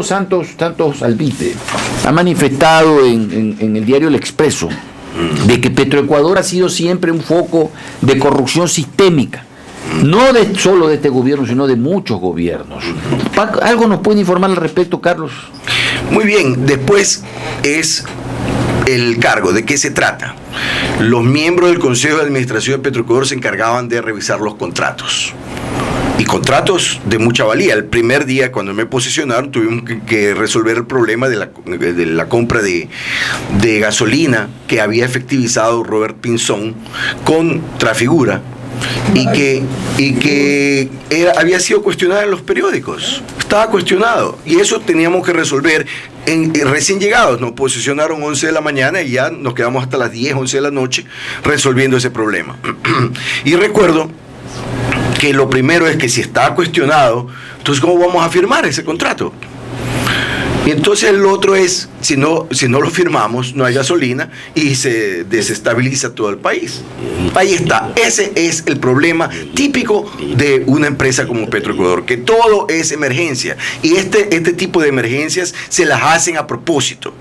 Santos Albite ha manifestado en el diario El Expreso de que Petroecuador ha sido siempre un foco de corrupción sistémica, no solo de este gobierno, sino de muchos gobiernos. ¿Algo nos puede informar al respecto, Carlos? Muy bien, después es el cargo. ¿De qué se trata? Los miembros del Consejo de Administración de Petroecuador se encargaban de revisar los contratos. Y contratos de mucha valía. El primer día, cuando me posicionaron, tuvimos que resolver el problema de la compra de gasolina que había efectivizado Robert Pinzón con Trafigura y que había sido cuestionada en los periódicos. Estaba cuestionado. Y eso teníamos que resolver recién llegados. Nos posicionaron 11 de la mañana y ya nos quedamos hasta las 10, 11 de la noche resolviendo ese problema. Y recuerdo que lo primero es que si está cuestionado, entonces ¿cómo vamos a firmar ese contrato? Y entonces el otro es, si no lo firmamos, no hay gasolina y se desestabiliza todo el país. Ahí está, ese es el problema típico de una empresa como Petroecuador, que todo es emergencia. Y este tipo de emergencias se las hacen a propósito,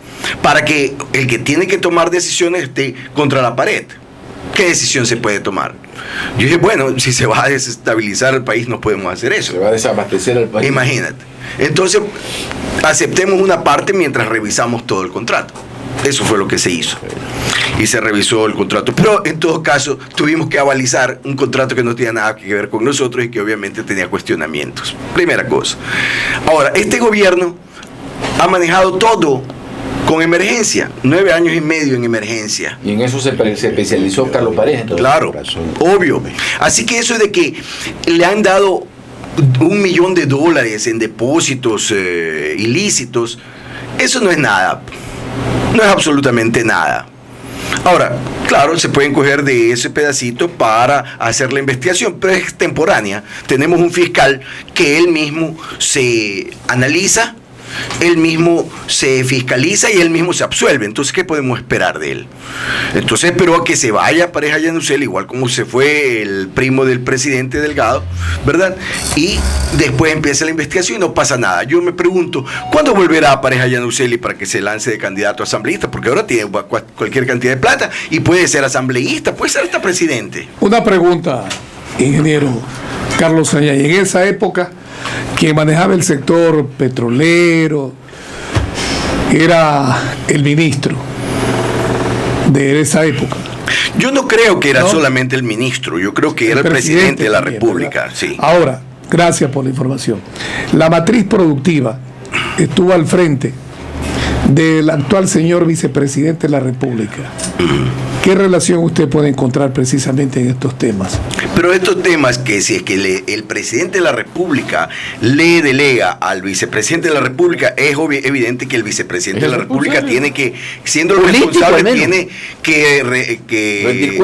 para que el que tiene que tomar decisiones esté contra la pared. ¿Qué decisión se puede tomar? Yo dije, bueno, si se va a desestabilizar el país, no podemos hacer eso. Se va a desabastecer el país. Imagínate. Entonces, aceptemos una parte mientras revisamos todo el contrato. Eso fue lo que se hizo. Y se revisó el contrato. Pero en todo caso, tuvimos que avalizar un contrato que no tenía nada que ver con nosotros y que obviamente tenía cuestionamientos. Primera cosa. Ahora, este gobierno ha manejado todo con emergencia, 9 años y medio en emergencia. Y en eso se especializó Carlos Pareja. Entonces, claro, obvio. Así que eso de que le han dado $1 millón en depósitos ilícitos, eso no es nada. No es absolutamente nada. Ahora, claro, se pueden coger de ese pedacito para hacer la investigación, pero es extemporánea. Tenemos un fiscal que él mismo se analiza, él mismo se fiscaliza y él mismo se absuelve. Entonces, ¿qué podemos esperar de él? Entonces, espero a que se vaya Pareja Yanuseli, igual como se fue el primo del presidente Delgado, ¿verdad? Y después empieza la investigación y no pasa nada. Yo me pregunto, ¿cuándo volverá Pareja Yanuseli para que se lance de candidato a asambleísta? Porque ahora tiene cualquier cantidad de plata y puede ser asambleísta, puede ser hasta presidente. Una pregunta, ingeniero Carlos Sañay. En esa época, quien manejaba el sector petrolero era el ministro de esa época. Yo no creo que era solamente el ministro, yo creo que era el presidente de la República. Sí. Ahora, gracias por la información. La matriz productiva estuvo al frente del actual señor vicepresidente de la República. ¿Qué relación usted puede encontrar precisamente en estos temas? Pero estos temas, que si es que el presidente de la República le delega al vicepresidente de la República, es evidente que el vicepresidente de la República tiene que, siendo el responsable, tiene que rendir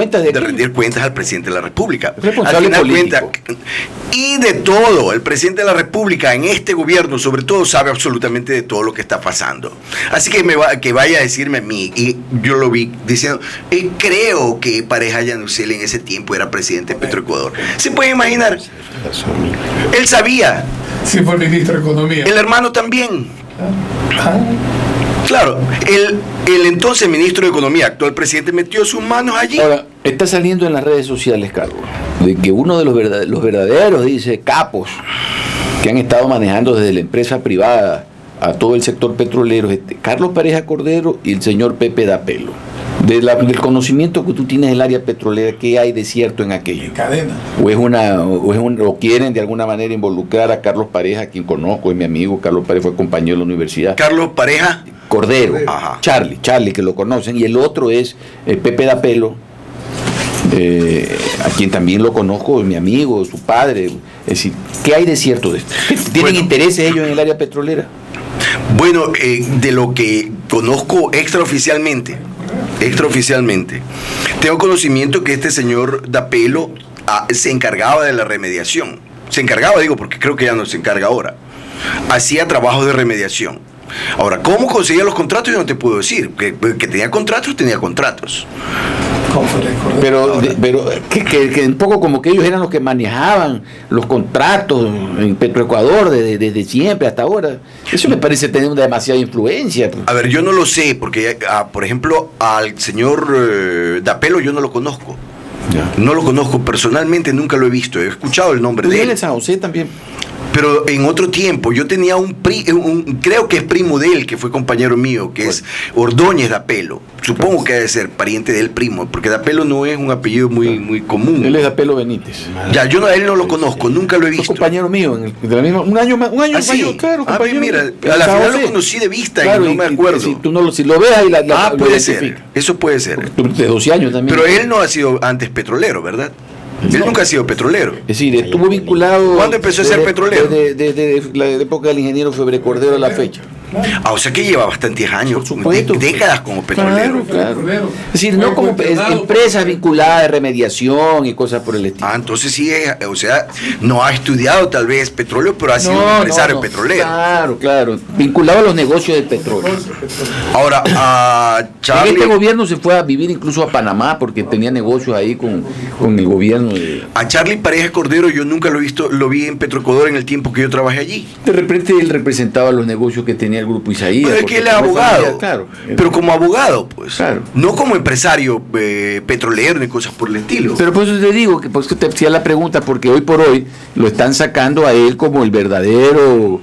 cuentas al presidente de la República. Al final cuenta, y de todo, el presidente de la República en este gobierno, sobre todo, sabe absolutamente de todo lo que está pasando. Así que que vaya a decirme a mí, y yo lo vi diciendo, creo que Pareja Yanuseli en ese tiempo era presidente de Petroecuador. ¿Se puede imaginar? Él sabía. Sí, fue ministro de Economía. El hermano también. Claro, el entonces ministro de Economía, actual presidente, metió sus manos allí. Ahora, está saliendo en las redes sociales, Carlos, de que uno de los verdaderos, dice, capos que han estado manejando desde la empresa privada a todo el sector petrolero, Carlos Pareja Cordero y el señor Pepe Dapelo. Del conocimiento que tú tienes del área petrolera, ¿qué hay de cierto en aquello? En cadena. O quieren de alguna manera involucrar a Carlos Pareja, quien conozco, es mi amigo. Carlos Pareja fue compañero de la universidad. Carlos Pareja Cordero. Ajá. Charlie, que lo conocen. Y el otro es Pepe Dapelo, a quien también lo conozco, es mi amigo, su padre. Es decir, ¿qué hay de cierto de esto? ¿Tienen intereses ellos en el área petrolera? Bueno, de lo que conozco extraoficialmente, tengo conocimiento que este señor Dapelo se encargaba de la remediación. Se encargaba, digo, porque creo que ya no se encarga ahora. Hacía trabajos de remediación. Ahora, ¿cómo conseguía los contratos? Yo no te puedo decir. Que tenía contratos, tenía contratos. Pero que un poco como que ellos eran los que manejaban los contratos en Petroecuador desde siempre hasta ahora. Eso me parece tener una demasiada influencia. A ver, yo no lo sé, porque, por ejemplo, al señor Dapelo yo no lo conozco. Ya. No lo conozco personalmente, nunca lo he visto. He escuchado el nombre de él. En San José también. Pero en otro tiempo, yo tenía creo que es primo de él, que fue compañero mío, que es Ordóñez Dapelo. Supongo que debe ser pariente del primo, porque Dapelo no es un apellido muy común. Él es Dapelo Benítez. Ya, yo a él no lo conozco, nunca lo he visto. Fue compañero mío, de la misma, un año mayor, sí. claro, compañero. Mira, a la final lo conocí de vista, claro, y no me acuerdo. Si lo ves ahí, puede ser, eso puede ser. De 12 años también. Pero él no ha sido antes petrolero, ¿verdad? Él nunca ha sido petrolero. Es decir, estuvo vinculado. ¿Cuándo empezó a ser petrolero? Desde la época del ingeniero Febre Cordero a la fecha. O sea que lleva bastantes años, décadas como petrolero. Claro. Es decir, no como empresas vinculadas de remediación y cosas por el estilo. Entonces sí, o sea, no ha estudiado tal vez petróleo, pero ha sido un empresario petrolero. Claro. Vinculado a los negocios del petróleo. Ahora, a Charlie. En este gobierno se fue a vivir incluso a Panamá porque tenía negocios ahí con el gobierno. A Charlie Pareja Cordero yo nunca lo he visto, lo vi en Petroecuador en el tiempo que yo trabajé allí. De repente él representaba los negocios que tenía el grupo Isaías. Pero es que él es abogado. Familia, claro. Pero como abogado, pues. Claro. No como empresario petrolero ni cosas por el estilo. Pero por eso te digo, que por eso te hacía la pregunta, porque hoy por hoy lo están sacando a él como el verdadero,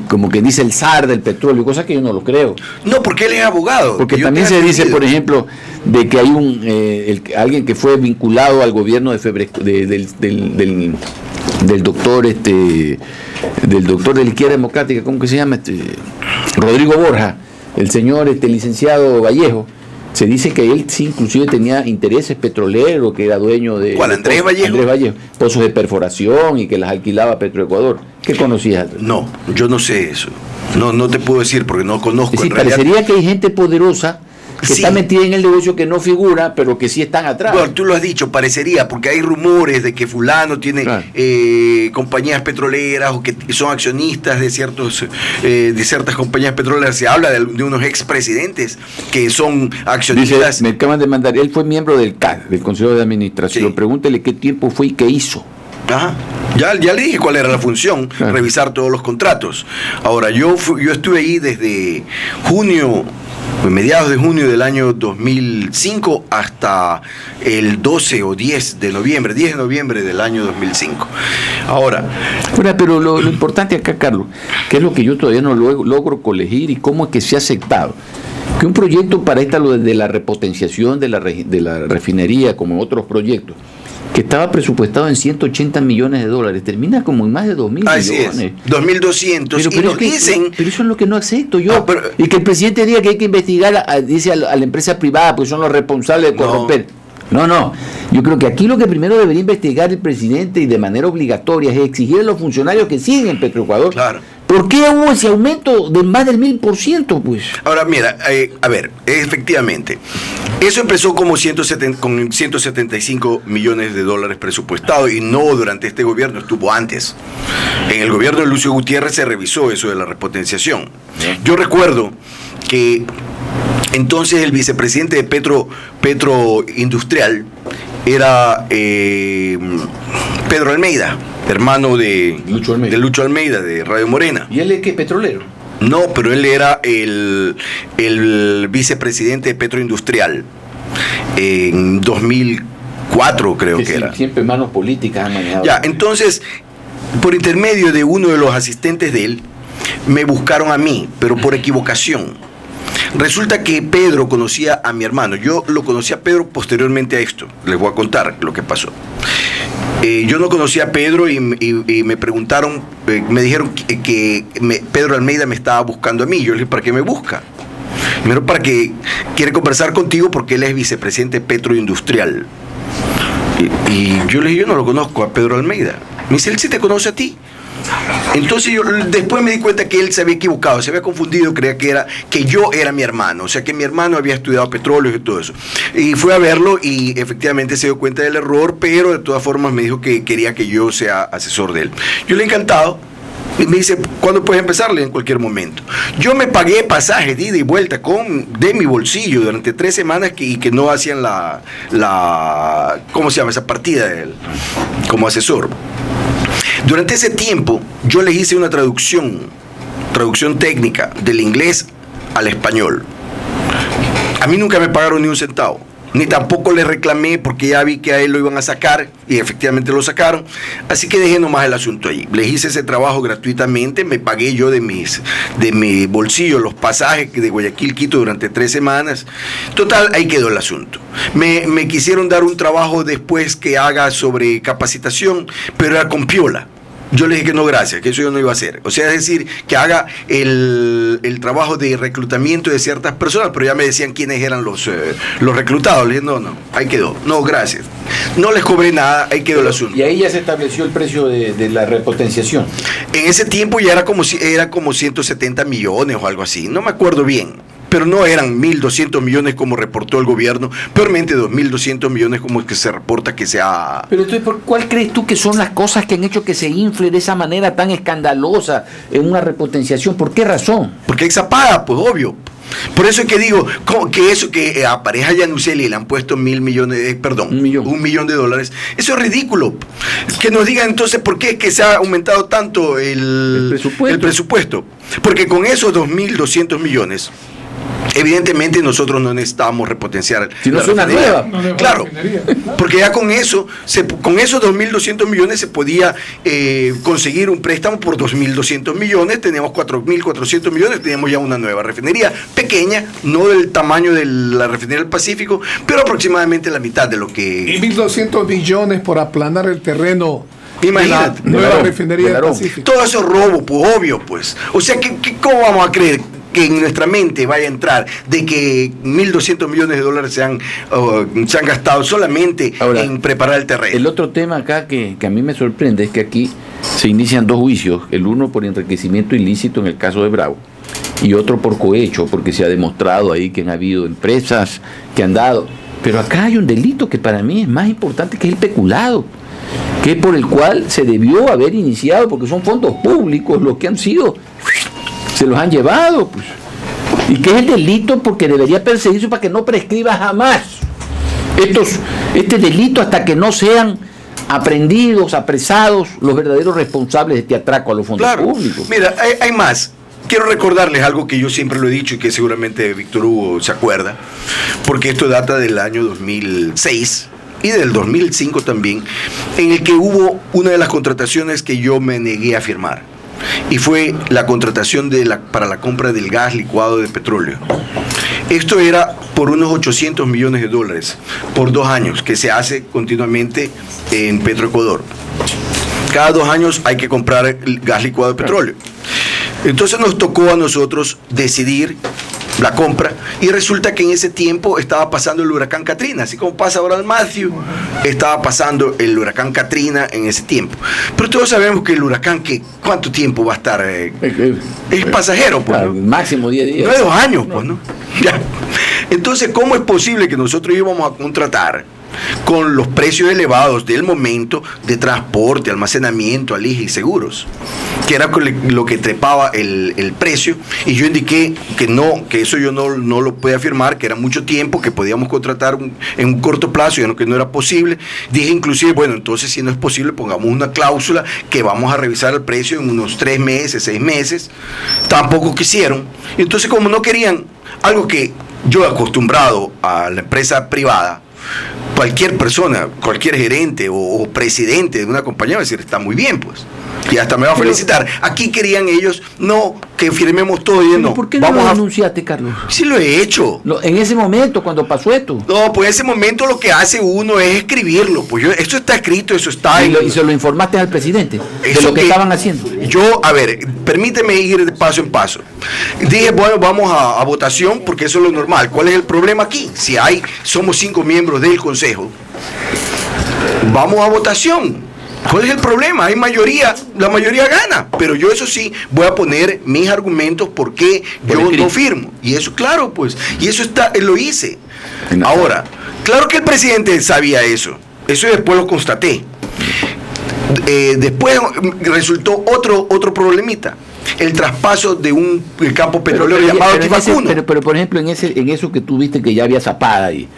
como que dice el zar del petróleo, cosa que yo no lo creo. No, porque él es abogado. Porque también se dice, por ejemplo, de que hay alguien que fue vinculado al gobierno de Febre, del doctor de la izquierda democrática, ¿cómo que se llama? Rodrigo Borja, el señor licenciado Vallejo. Se dice que él sí inclusive tenía intereses petroleros, que era dueño de... ¿Cuál? ¿Andrés Vallejo? Andrés Vallejo, pozos de perforación y que las alquilaba a Petroecuador. ¿Qué conocías? No, yo no sé eso. No te puedo decir porque no conozco. Es decir, parecería que hay gente poderosa que está metida en el negocio que no figura, pero que sí están atrás. Bueno, tú lo has dicho, parecería, porque hay rumores de que fulano tiene compañías petroleras o que son accionistas de ciertas compañías petroleras. Se habla de unos expresidentes que son accionistas. Dice, me acaban de mandar, él fue miembro del CAD, del Consejo de Administración. Sí. Pregúntele qué tiempo fue y qué hizo. Ajá. Ya le dije cuál era la función, revisar todos los contratos. Ahora, yo estuve ahí desde mediados de junio del año 2005 hasta el 10 de noviembre del año 2005. Ahora, pero lo importante acá, Carlos, que es lo que yo todavía no logro colegir y cómo es que se ha aceptado, que un proyecto para lo de la repotenciación de la refinería, como otros proyectos, que estaba presupuestado en 180 millones de dólares, termina como en más de 2.000 millones. Es, 2.200. Pero dicen... Pero eso es lo que no acepto yo. Y que el presidente diga que hay que investigar, dice a la empresa privada, porque son los responsables de corromper. No. Yo creo que aquí lo que primero debería investigar el presidente y de manera obligatoria es exigir a los funcionarios que siguen en Petroecuador. Claro. ¿Por qué hubo ese aumento de más del 1000%? Pues? Ahora, mira, a ver, efectivamente, eso empezó con 175 millones de dólares presupuestados y no durante este gobierno, estuvo antes. En el gobierno de Lucio Gutiérrez se revisó eso de la repotenciación. Yo recuerdo que entonces el vicepresidente de Petro Industrial era Pedro Almeida, hermano de Lucho Almeida, de Radio Morena. ¿Y él es qué, petrolero? No, pero él era el vicepresidente de Petro Industrial en 2004, creo que era. Siempre manos políticas han manejado. Ya, entonces, por intermedio de uno de los asistentes de él, me buscaron a mí, pero por equivocación. Resulta que Pedro conocía a mi hermano. Yo lo conocí a Pedro posteriormente a esto. Les voy a contar lo que pasó. Yo no conocía a Pedro y me preguntaron, me dijeron que Pedro Almeida me estaba buscando a mí. Yo le dije, ¿para qué me busca? Primero, para que quiere conversar contigo porque él es vicepresidente de Petro Industrial. Y yo le dije, yo no lo conozco a Pedro Almeida. Me dice, él sí te conoce a ti. Entonces yo después me di cuenta que él se había equivocado, se había confundido, creía que yo era mi hermano, o sea que mi hermano había estudiado petróleo y todo eso. Y fue a verlo y efectivamente se dio cuenta del error, pero de todas formas me dijo que quería que yo sea asesor de él. Yo le he encantado, Y me dice, ¿cuándo puedes empezarle? En cualquier momento. Yo me pagué pasajes de ida y vuelta de mi bolsillo durante 3 semanas y que no hacían ¿cómo se llama? Esa partida como asesor. Durante ese tiempo yo les hice una traducción técnica del inglés al español. A mí nunca me pagaron ni un centavo, ni tampoco le reclamé porque ya vi que a él lo iban a sacar y efectivamente lo sacaron, así que dejé nomás el asunto allí. Les hice ese trabajo gratuitamente, me pagué yo de mi bolsillo los pasajes de Guayaquil Quito durante 3 semanas. Total, ahí quedó el asunto. Me quisieron dar un trabajo después que haga sobre capacitación, pero era con piola. Yo le dije que no, gracias, que eso yo no iba a hacer. O sea, es decir, que haga el trabajo de reclutamiento de ciertas personas, pero ya me decían quiénes eran los reclutados. Le dije, no, ahí quedó. No, gracias. No les cobré nada, ahí quedó el asunto. Y ahí ya se estableció el precio de la repotenciación. En ese tiempo ya era como 170 millones o algo así, no me acuerdo bien. Pero no eran 1.200 millones como reportó el gobierno, peormente 2.200 millones como es que se reporta que se ha... Pero entonces, ¿por cuál crees tú que son las cosas que han hecho que se infle de esa manera tan escandalosa en una repotenciación? ¿Por qué razón? Porque esa paga, pues obvio. Por eso es que digo que eso que a Pareja Yanuseli le han puesto $1 millón, $1 millón de dólares, eso es ridículo. Que nos digan entonces por qué es que se ha aumentado tanto el presupuesto. Porque con esos 2.200 millones... evidentemente nosotros no necesitábamos repotenciar si no es una nueva. Claro, porque ya con eso, con esos 2.200 millones se podía conseguir un préstamo por 2.200 millones, teníamos 4.400 millones, teníamos ya una nueva refinería pequeña, no del tamaño de la refinería del Pacífico, pero aproximadamente la mitad de lo que... Y 1.200 millones por aplanar el terreno. Imagínate. Nueva refinería del Pacífico. Todo eso es robo, pues obvio, pues. O sea, ¿cómo vamos a creer que en nuestra mente vaya a entrar de que 1.200 millones de dólares se han gastado solamente en preparar el terreno? El otro tema acá que a mí me sorprende es que aquí se inician 2 juicios, el uno por enriquecimiento ilícito en el caso de Bravo y otro por cohecho, porque se ha demostrado ahí que han habido empresas que han dado, pero acá hay un delito que para mí es más importante, que es el peculado, que es por el cual se debió haber iniciado, porque son fondos públicos los que han sido, se los han llevado, pues. Y que es el delito porque debería perseguirse para que no prescriba jamás este delito hasta que no sean aprendidos, apresados los verdaderos responsables de este atraco a los fondos públicos. Mira, hay más. Quiero recordarles algo que yo siempre lo he dicho y que seguramente Víctor Hugo se acuerda, porque esto data del año 2006 y del 2005 también, en el que hubo una de las contrataciones que yo me negué a firmar. Y fue la contratación para la compra del gas licuado de petróleo. Esto era por unos 800 millones de dólares por 2 años, que se hace continuamente en Petroecuador. Cada 2 años hay que comprar el gas licuado de petróleo. Entonces nos tocó a nosotros decidir la compra y resulta que en ese tiempo estaba pasando el huracán Katrina, así como pasa ahora el Matthew, estaba pasando el huracán Katrina en ese tiempo. Pero todos sabemos que el huracán, ¿cuánto tiempo va a estar? Es pasajero, pues, claro, ¿no? Máximo 10 días. No es 2 años, pues, ¿no? Ya. Entonces, ¿cómo es posible que nosotros íbamos a contratar con los precios elevados del momento de transporte, almacenamiento, alije y seguros, que era lo que trepaba el precio? Y yo indiqué que eso yo no lo podía afirmar, que era mucho tiempo, que podíamos contratar en un corto plazo, y que no era posible. Dije inclusive, bueno, entonces si no es posible, pongamos una cláusula que vamos a revisar el precio en unos 3 meses, 6 meses. Tampoco quisieron. Entonces, como no querían algo que yo, acostumbrado a la empresa privada, cualquier persona, cualquier gerente o presidente de una compañía va a decir, está muy bien, pues, y hasta me va a felicitar. Aquí querían ellos, no, que firmemos todo y no. ¿Por qué no lo denunciaste, Carlos? Sí lo he hecho. En ese momento, cuando pasó esto. No, pues en ese momento lo que hace uno es escribirlo. Pues esto está escrito, eso está ahí. ¿Y se lo informaste al presidente de lo que estaban haciendo? Yo, a ver, permíteme ir de paso en paso. Dije, bueno, vamos a votación, porque eso es lo normal. ¿Cuál es el problema aquí? Si somos 5 miembros del Consejo, vamos a votación. ¿Cuál es el problema? Hay mayoría, la mayoría gana, pero yo eso sí voy a poner mis argumentos por qué yo no firmo. Y eso, claro, pues, y eso lo hice. Ahora, claro que el presidente sabía eso después lo constaté. Después resultó otro problemita. El traspaso de un campo petrolero llamado Tibacuno. Pero por ejemplo, en eso que tú viste que ya había zapada ahí.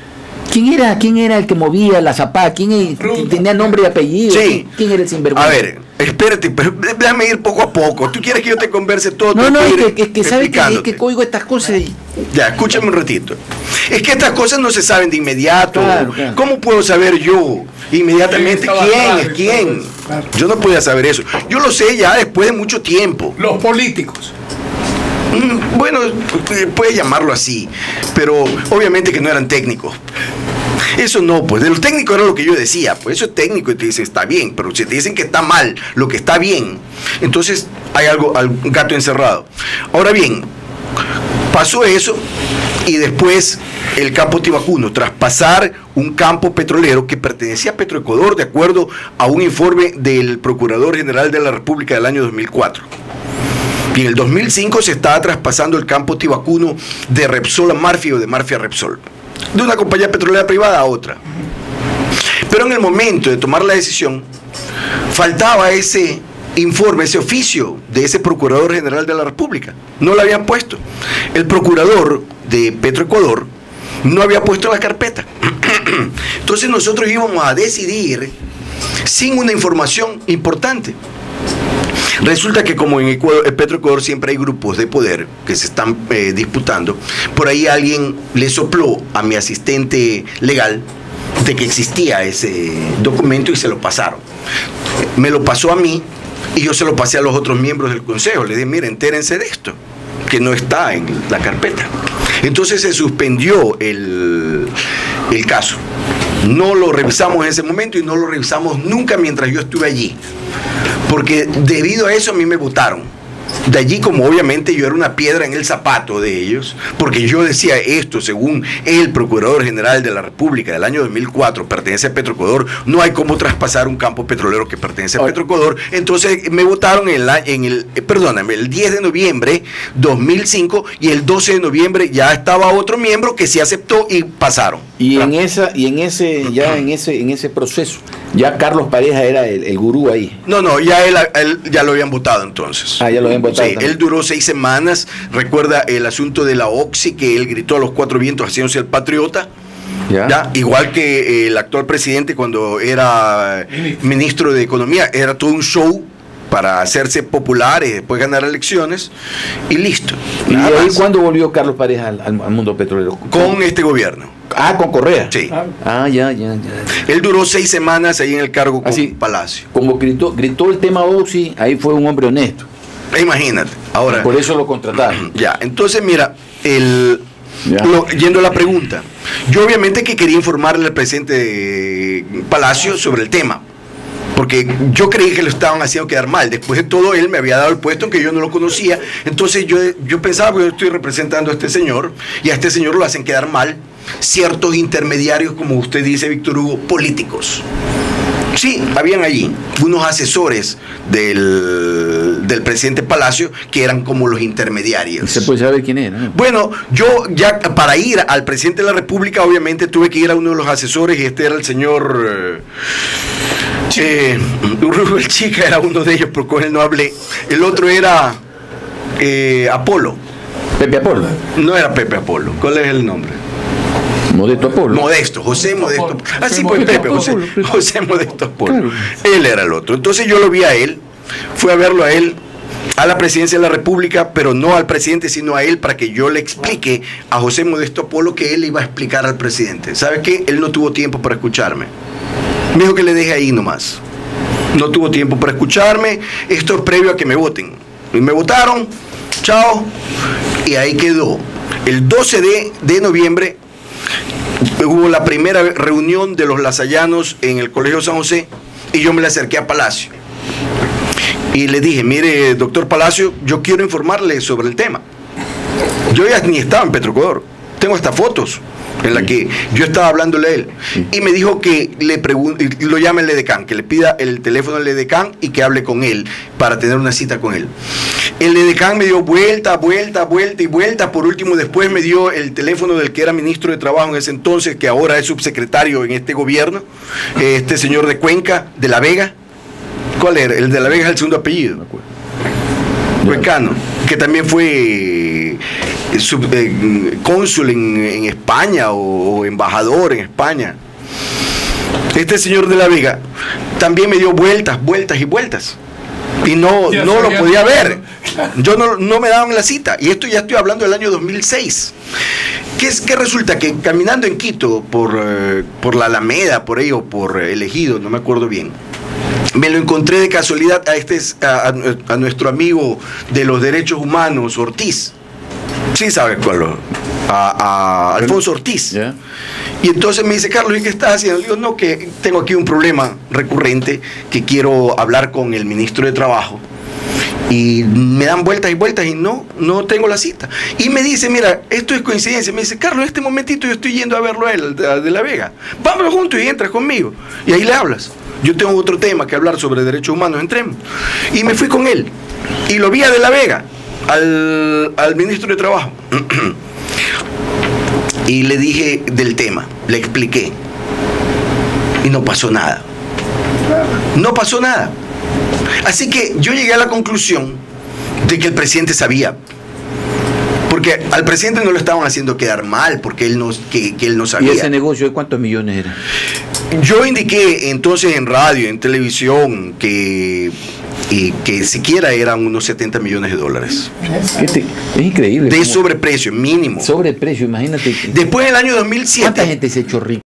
¿Quién era el que movía la zapada? ¿Quién tenía nombre y apellido? Sí. ¿Quién era el sinvergüenza? A ver, espérate, pero déjame ir poco a poco. ¿Tú quieres que yo te converse todo? No, es que sabes que oigo estas cosas y... Ya, escúchame un ratito. Es que estas cosas no se saben de inmediato. Claro. ¿Cómo puedo saber yo inmediatamente quién es quién? Claro. Yo no podía saber eso. Yo lo sé ya después de mucho tiempo. Los políticos. Bueno, puedes llamarlo así, pero obviamente que no eran técnicos. Eso no, pues de los técnicos era lo que yo decía, pues eso es técnico y te dicen está bien, pero si te dicen que está mal, lo que está bien, entonces hay un gato encerrado. Ahora bien, pasó eso y después el campo Tibacuno, traspasar un campo petrolero que pertenecía a Petroecuador de acuerdo a un informe del Procurador General de la República del año 2004. Y en el 2005 se estaba traspasando el campo Tibacuno de Repsol a Marfi o de Marfi a Repsol, de una compañía petrolera privada a otra. Pero en el momento de tomar la decisión, faltaba ese informe, ese oficio de ese Procurador General de la República. No lo habían puesto. El procurador de Petroecuador no había puesto la carpeta. Entonces nosotros íbamos a decidir sin una información importante. Resulta que como en Petroecuador siempre hay grupos de poder que se están disputando, por ahí alguien le sopló a mi asistente legal de que existía ese documento y se lo pasaron. Me lo pasó a mí y yo se lo pasé a los otros miembros del consejo. Les dije, mire, entérense de esto, que no está en la carpeta. Entonces se suspendió el caso. No lo revisamos en ese momento y no lo revisamos nunca mientras yo estuve allí. Porque debido a eso a mí me votaron. De allí, como obviamente yo era una piedra en el zapato de ellos, porque yo decía esto, según el Procurador General de la República del año 2004, pertenece a Petroecuador, no hay cómo traspasar un campo petrolero que pertenece a Petroecuador. Entonces me votaron el 10 de noviembre 2005 y el 12 de noviembre ya estaba otro miembro que sí aceptó y pasaron. Y en ese proceso, ya Carlos Pareja era el gurú ahí. No, ya él ya lo habían votado entonces. Ah, ya lo habían votado. Sí, él duró 6 semanas. Recuerda el asunto de la Oxy, que él gritó a los 4 vientos haciéndose el patriota. ¿Ya? Igual que el actual presidente cuando era ministro de Economía, era todo un show para hacerse popular y después ganar elecciones y listo. ¿Y ahí cuándo volvió Carlos Pareja al mundo petrolero? Con este gobierno. Ah, con Correa. Sí. Ya. Él duró 6 semanas ahí en el cargo con Palacio. Como gritó el tema Oxy, ahí fue un hombre honesto. Imagínate. Ahora, por eso lo contrataron. Ya, entonces mira, yendo a la pregunta, yo obviamente que quería informarle al presidente de Palacio sobre el tema, porque yo creí que lo estaban haciendo quedar mal. Después de todo, él me había dado el puesto, aunque yo no lo conocía. Entonces yo pensaba, porque yo estoy representando a este señor, y a este señor lo hacen quedar mal ciertos intermediarios, como usted dice, Víctor Hugo, políticos. Sí, habían allí unos asesores del presidente Palacio que eran como los intermediarios. ¿Se puede saber quién era? Bueno, yo ya para ir al presidente de la República obviamente tuve que ir a uno de los asesores y este era el señor Rubén Chica, era uno de ellos, pero con él no hablé. El otro era Apolo. Pepe Apolo. No era Pepe Apolo. ¿Cuál es el nombre? Modesto Apolo. Modesto, José Modesto. Así pues Pepe, José Modesto Apolo. Claro. Él era el otro. Entonces yo lo vi a él, fui a verlo a él, a la presidencia de la República, pero no al presidente, sino a él, para que yo le explique a José Modesto Apolo que él iba a explicar al presidente. ¿Sabe qué? Él no tuvo tiempo para escucharme. Me dijo que le deje ahí nomás. No tuvo tiempo para escucharme. Esto es previo a que me voten. Y me votaron, chao, y ahí quedó. El 12 de noviembre hubo la primera reunión de los lasallanos en el Colegio San José y yo me le acerqué a Palacio y le dije, mire, doctor Palacio, yo quiero informarle sobre el tema. Yo ya ni estaba en Petroecuador, tengo hasta fotos en la que yo estaba hablándole a él y me dijo que lo llame el edecán, que le pida el teléfono al edecán y que hable con él para tener una cita con él. El edecán me dio vuelta, por último después me dio el teléfono del que era ministro de Trabajo en ese entonces, que ahora es subsecretario en este gobierno, este señor de Cuenca, de La Vega, ¿Cuál era? El de La Vega es el segundo apellido. Me acuerdo. Huecano, que también fue cónsul en España o embajador en España. Este señor de La Vega también me dio vueltas y vueltas. Y no lo podía ver. Yo no me daban la cita. Y esto ya estoy hablando del año 2006. ¿Qué resulta? Que caminando en Quito por la Alameda, por ahí, o por el Ejido, no me acuerdo bien, me lo encontré de casualidad a nuestro amigo de los derechos humanos, Ortiz. Sí, sabes cuál. A Alfonso Ortiz. Yeah. Y entonces me dice: Carlos, ¿y qué estás haciendo? Le digo: no, que tengo aquí un problema recurrente, que quiero hablar con el ministro de Trabajo. Y me dan vueltas y vueltas y no tengo la cita. Y me dice: mira, esto es coincidencia. Me dice: Carlos, en este momentito yo estoy yendo a verlo a él, de La Vega. Vámonos juntos y entras conmigo. Y ahí le hablas. Yo tengo otro tema que hablar sobre derechos humanos, entremos. Y me fui con él. Y lo vi a De La Vega, al ministro de Trabajo. Y le dije del tema, le expliqué. Y no pasó nada. No pasó nada. Así que yo llegué a la conclusión de que el presidente sabía. Porque al presidente no lo estaban haciendo quedar mal, porque él no sabía. ¿Y ese negocio de cuántos millones era? Yo indiqué entonces en radio, en televisión, que siquiera eran unos 70 millones de dólares. Es increíble. De sobreprecio, mínimo. Sobreprecio, imagínate. Después, en el año 2007... ¿Cuánta gente se echó rica?